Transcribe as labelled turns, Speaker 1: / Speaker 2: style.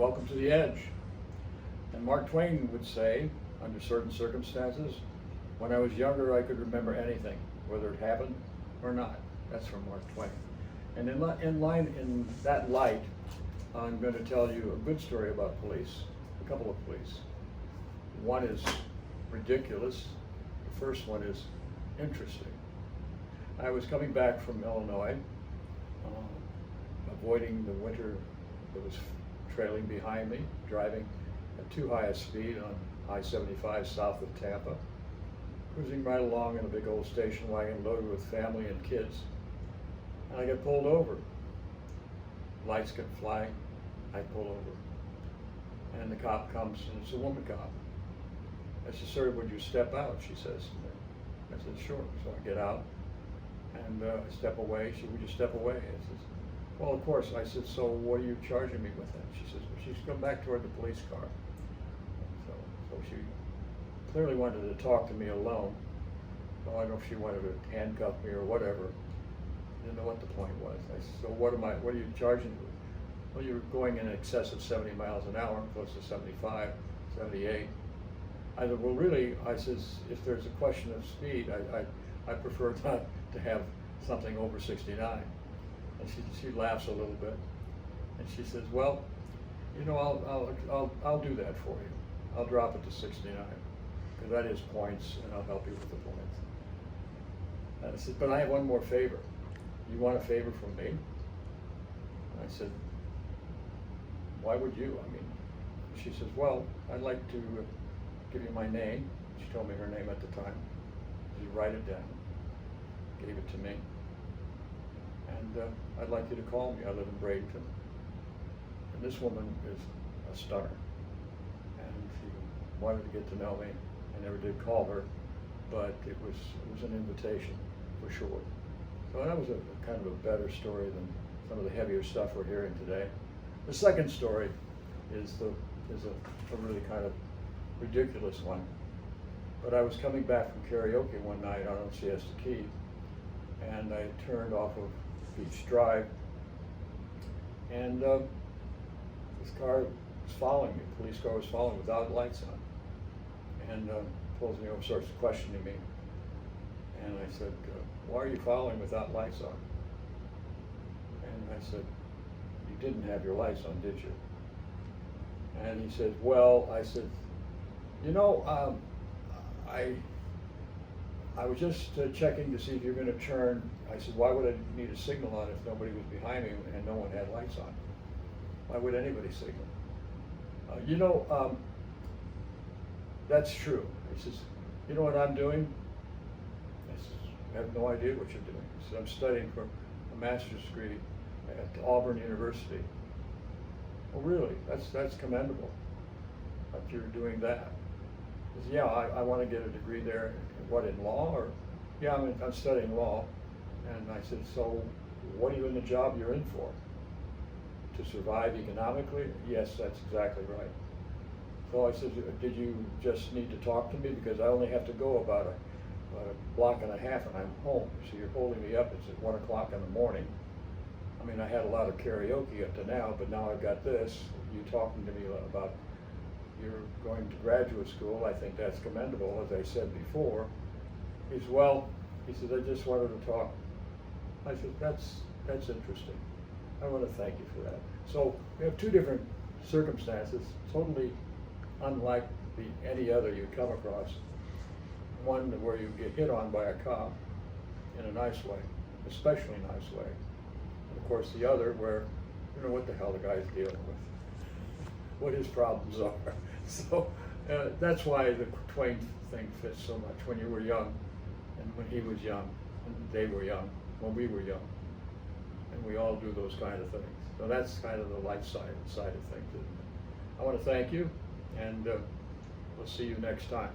Speaker 1: welcome to the edge. And Mark Twain would say, under certain circumstances, when I was younger I could remember anything, whether it happened or not. That's from Mark Twain. And in that light, I'm going to tell you a good story about police, a couple of police. One is ridiculous, the first one is interesting. I was coming back from Illinois, avoiding the winter that was trailing behind me, driving at too high a speed on I-75 south of Tampa, cruising right along in a big old station wagon loaded with family and kids. And I get pulled over. Lights get flying, I pull over. And the cop comes, and it's a woman cop. I said, "Sir, would you step out?" she says to me. I said, "Sure." So I get out and I step away. She said, "Would you step away?" I said, "Well, of course." I said, "So what are you charging me with then?" She says, "Well, she's come back toward the police car." So she clearly wanted to talk to me alone. So I don't know if she wanted to handcuff me or whatever. I didn't know what the point was. I said, "So what are you charging me with?" "Well, you're going in excess of 70 miles an hour, close to 75, 78. I said, "Well, really," I says, "if there's a question of speed, I prefer not to have something over 69. And she laughs a little bit, and she says, "Well, you know, I'll do that for you. I'll drop it to 69, because that is points, and I'll help you with the points." And I said, "But I have one more favor. You want a favor from me?" And I said, "Why would you? I mean," she says, "Well, I'd like to give you my name." She told me her name at the time. She write it down, gave it to me. "And I'd like you to call me. I live in Bradenton." And this woman is a stunner. And she wanted to get to know me. I never did call her, but it was an invitation for sure. So that was a kind of a better story than some of the heavier stuff we're hearing today. The second story is a really kind of ridiculous one. But I was coming back from karaoke one night out on Siesta Key, and I turned off of Beach Drive, and this car was following me. Police car was following without lights on, and pulls me over, starts questioning me. And I said, "Why are you following without lights on?" And I said, "You didn't have your lights on, did you?" And he said, "Well," I said, "You know, I was just checking to see if you're going to turn." I said, "Why would I need a signal on if nobody was behind me and no one had lights on? Why would anybody signal?" "You know, that's true." He says, "You know what I'm doing?" I said, "I have no idea what you're doing." He said, "I'm studying for a master's degree at Auburn University." "Oh, really? That's commendable that you're doing that." He said, "Yeah, I want to get a degree there." "What, in law?" Or, "Yeah, I'm studying law." And I said, "So what are you in the job you're in for? To survive economically?" "Yes, that's exactly right." So I said, "Did you just need to talk to me? Because I only have to go about a block and a half and I'm home. So you're holding me up. It's at 1 o'clock in the morning. I mean, I had a lot of karaoke up to now, but now I've got this. You talking to me about you're going to graduate school. I think that's commendable, as I said before." He said, "Well," he said, "I just wanted to talk." I said, That's interesting. I want to thank you for that." So we have two different circumstances, totally unlike any other you come across. One where you get hit on by a cop in a nice way, especially nice way. And of course the other where you know what the hell the guy's dealing with, what his problems are. So that's why the Twain thing fits so much. When you were young, and when he was young, and they were young, when we were young, and we all do those kind of things. So that's kind of the life side of things, isn't it? I want to thank you, and we'll see you next time.